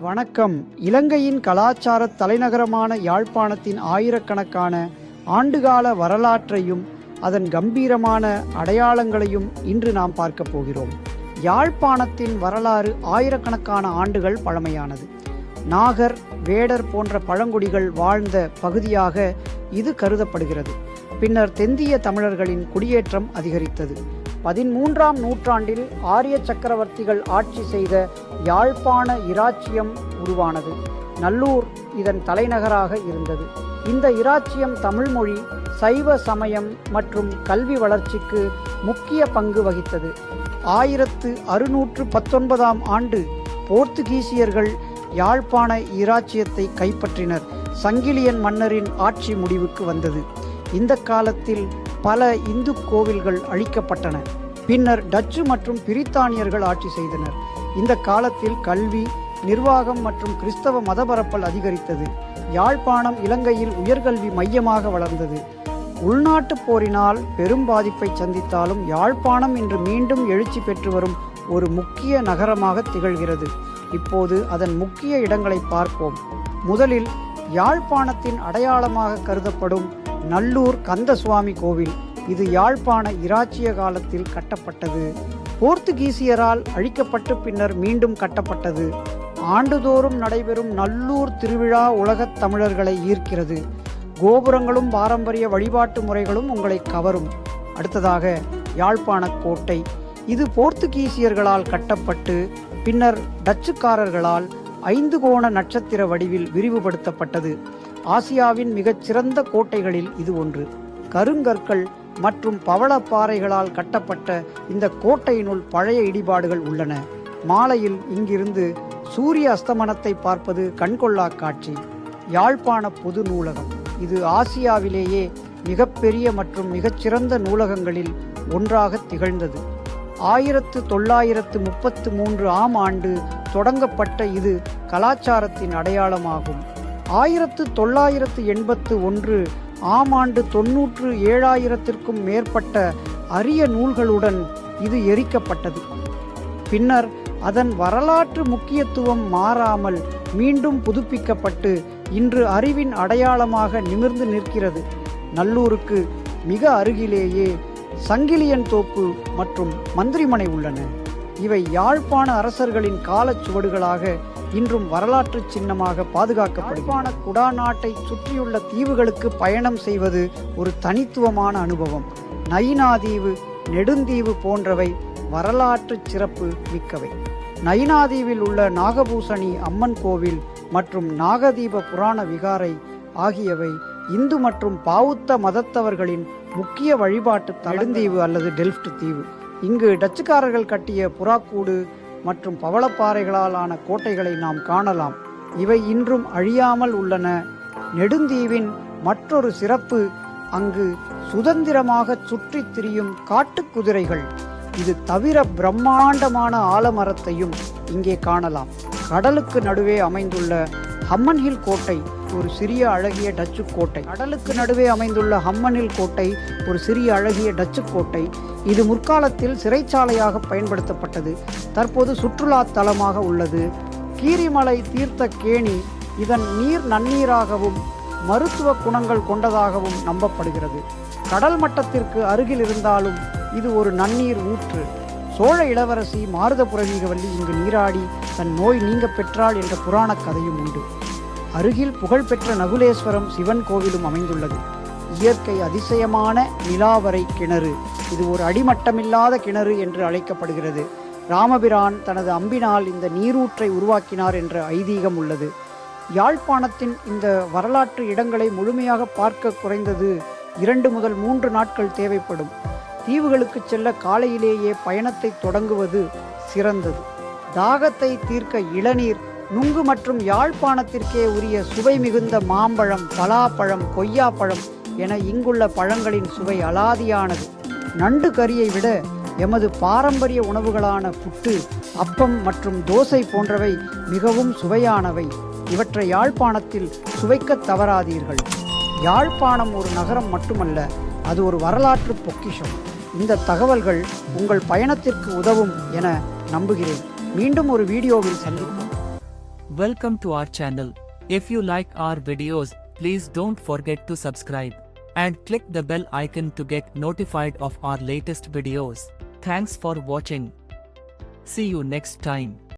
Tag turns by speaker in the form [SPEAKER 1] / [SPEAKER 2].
[SPEAKER 1] வணக்கம். இலங்கையின் கலாச்சார தலைநகரமான யாழ்ப்பாணத்தின் ஆயிரக்கணக்கான ஆண்டுகால வரலாற்றையும் அதன் கம்பீரமான அடையாளங்களையும் இன்று நாம் பார்க்க போகிறோம். யாழ்ப்பாணத்தின் வரலாறு ஆயிரக்கணக்கான ஆண்டுகள் பழமையானது. நாகர், வேடர் போன்ற பழங்குடிகள் வாழ்ந்த பகுதியாக இது கருதப்படுகிறது. பின்னர் தெந்திய தமிழர்களின் குடியேற்றம் அதிகரித்தது. 13ஆம் நூற்றாண்டில் ஆரிய சக்கரவர்த்திகள் ஆட்சி செய்த யாழ்ப்பாண இராச்சியம் உருவானது. நல்லூர் இதன் தலைநகராக இருந்தது. இந்த இராச்சியம் தமிழ்மொழி, சைவ சமயம் மற்றும் கல்வி வளர்ச்சிக்கு முக்கிய பங்கு வகித்தது. 1619ஆம் ஆண்டு போர்த்துகீசியர்கள் யாழ்ப்பாண இராச்சியத்தை கைப்பற்றினர். சங்கிலியன் மன்னரின் ஆட்சி முடிவுக்கு வந்தது. இந்த காலத்தில் பல இந்து கோவில்கள் அழிக்கப்பட்டன. பின்னர் டச்சு மற்றும் பிரித்தானியர்கள் ஆட்சி செய்தனர். இந்த காலத்தில் கல்வி, நிர்வாகம் மற்றும் கிறிஸ்தவ மதபரப்பல் அதிகரித்தது. யாழ்ப்பாணம் இலங்கையில் உயர்கல்வி மையமாக வளர்ந்தது. உள்நாட்டுப் போரினால் பெரும் பாதிப்பை சந்தித்தாலும் யாழ்ப்பாணம் இன்று மீண்டும் எழுச்சி பெற்று வரும் ஒரு முக்கிய நகரமாக திகழ்கிறது. இப்போது அதன் முக்கிய இடங்களை பார்ப்போம். முதலில் யாழ்ப்பாணத்தின் அடையாளமாக கருதப்படும் நல்லூர் கந்தசுவாமி கோவில். இது யாழ்ப்பாண இராச்சிய காலத்தில் கட்டப்பட்டது. போர்த்துகீசியரால் அழிக்கப்பட்டு பின்னர் மீண்டும் கட்டப்பட்டது. ஆண்டுதோறும் நடைபெறும் நல்லூர் திருவிழா உலகத் தமிழர்களை ஈர்க்கிறது. கோபுரங்களும் பாரம்பரிய வழிபாட்டு முறைகளும் உங்களை கவரும். அடுத்ததாக யாழ்ப்பாண கோட்டை. இது போர்த்துகீசியர்களால் கட்டப்பட்டு பின்னர் டச்சுக்காரர்களால் 5 கோண நட்சத்திர வடிவில் விரிவுபடுத்தப்பட்டது. ஆசியாவின் மிகச்சிறந்த கோட்டைகளில் இது ஒன்று. கருங்கற்கள் மற்றும் பவளப்பாறைகளால் கட்டப்பட்ட இந்த கோட்டையினுள் பழைய இடிபாடுகள் உள்ளன. மாலையில் இங்கிருந்து சூரிய அஸ்தமனத்தை பார்ப்பது கண்கொள்ளா காட்சி. யாழ்ப்பாண பொது நூலகம். இது ஆசியாவிலேயே மிகப்பெரிய மற்றும் மிகச்சிறந்த நூலகங்களில் ஒன்றாக திகழ்ந்தது. 1933ஆம் ஆண்டு தொடங்கப்பட்ட இது கலாச்சாரத்தின் அடையாளமாகும். 1981 ஆம் ஆண்டு 97,000க்கும் மேற்பட்ட அரிய நூல்களுடன் இது எரிக்கப்பட்டது. பின்னர் அதன் வரலாற்று முக்கியத்துவம் மாறாமல் மீண்டும் புதுப்பிக்கப்பட்டு இன்று அறிவின் அடையாளமாக நிமிர்ந்து நிற்கிறது. நல்லூருக்கு மிக அருகிலேயே சங்கிலியன் தோப்பு மற்றும் மந்திரிமனை உள்ளன. இவை யாழ்ப்பாண அரசர்களின் காலச்சுவடுகளாக இன்றும் வரலாற்று சின்னமாக பாதுகாக்கப்படுகின்றன. குடாநாட்டை சுற்றியுள்ள தீவுகளுக்கு பயணம் செய்வது ஒரு தனித்துவமான அனுபவம். நயினாதீவு, நெடுந்தீவு போன்றவை வரலாற்று சிறப்பு மிக்கவை. நயினாதீவில் உள்ள நாகபூசணி அம்மன் கோவில் மற்றும் நாகதீப புராண விகாரை ஆகியவை இந்து மற்றும் பௌத்த மதத்தவர்களின் முக்கிய வழிபாட்டு நெடுந்தீவு அல்லது டெல்ஃப்ட் தீவு. இங்கு டச்சுக்காரர்கள் கட்டிய புறாக்கூடு மற்றும் பவளப்பாறைகளாலான கோட்டைகளை நாம் காணலாம். இவை இன்றும் அழியாமல் உள்ளன. நெடுந்தீவின் மற்றொரு சிறப்பு அங்கு சுதந்திரமாக சுற்றித் திரியும் காட்டுக்குதிரைகள். இது தவிர பிரம்மாண்டமான ஆலமரத்தையும் இங்கே காணலாம். கடலுக்கு நடுவே அமைந்துள்ள ஹம்மன்ஹில் கோட்டை ஒரு சிறிய அழகிய டச்சு கோட்டை. கடலுக்கு நடுவே அமைந்துள்ள ஹம்மன்ஹில் கோட்டை ஒரு சிறிய அழகிய டச்சு கோட்டை. இது முற்காலத்தில் சிறைச்சாலையாக பயன்படுத்தப்பட்டது. தற்போது சுற்றுலா தலமாக உள்ளது. கீரிமலை தீர்த்த கேணி. இதன் நீர் நன்னீராகவும் மருத்துவ குணங்கள் கொண்டதாகவும் நம்பப்படுகிறது. கடல் மட்டத்திற்கு அருகில் இருந்தாலும் இது ஒரு நன்னீர் ஊற்று. சோழ இளவரசி மாருதபுரவீகவல்லி இங்கு நீராடி தன் நோய் நீங்க பெற்றாள் என்ற புராண கதையும் உண்டு. அருகில் புகழ்பெற்ற நகுலேஸ்வரம் சிவன் கோவிலும் அமைந்துள்ளது. இயற்கை அதிசயமான நிலாவரை கிணறு. இது ஒரு அடிமட்டமில்லாத கிணறு என்று அழைக்கப்படுகிறது. ராமபிரான் தனது அம்பினால் இந்த நீரூற்றை உருவாக்கினார் என்ற ஐதீகம் உள்ளது. யாழ்ப்பாணத்தின் இந்த வரலாற்று இடங்களை முழுமையாக பார்க்க குறைந்தது 2 முதல் 3 நாட்கள் தேவைப்படும். தீவுகளுக்கு செல்ல காலையிலேயே பயணத்தை தொடங்குவது சிறந்தது. தாகத்தை தீர்க்க இளநீர், நுங்கு மற்றும் யாழ்ப்பாணத்திற்கே உரிய சுவை மிகுந்த மாம்பழம், பலாப்பழம், கொய்யாப்பழம் என இங்குள்ள பழங்களின் சுவை அலாதியானது. நண்டு கறியை விட எமது பாரம்பரிய உணவுகளான புட்டு, அப்பம் மற்றும் தோசை போன்றவை மிகவும் சுவையானவை. இவற்றை யாழ்ப்பாணத்தில் சுவைக்க தவறாதீர்கள். யாழ்ப்பாணம் ஒரு நகரம் மட்டுமல்ல, அது ஒரு வரலாற்று பொக்கிஷம். இந்த தகவல்கள் உங்கள் பயணத்திற்கு உதவும் என நம்புகிறேன். மீண்டும் ஒரு வீடியோவில் சந்திப்போம்.
[SPEAKER 2] Welcome to our channel. If you like our videos, please don't forget to subscribe and click the bell icon to get notified of our latest videos. Thanks for watching. See you next time.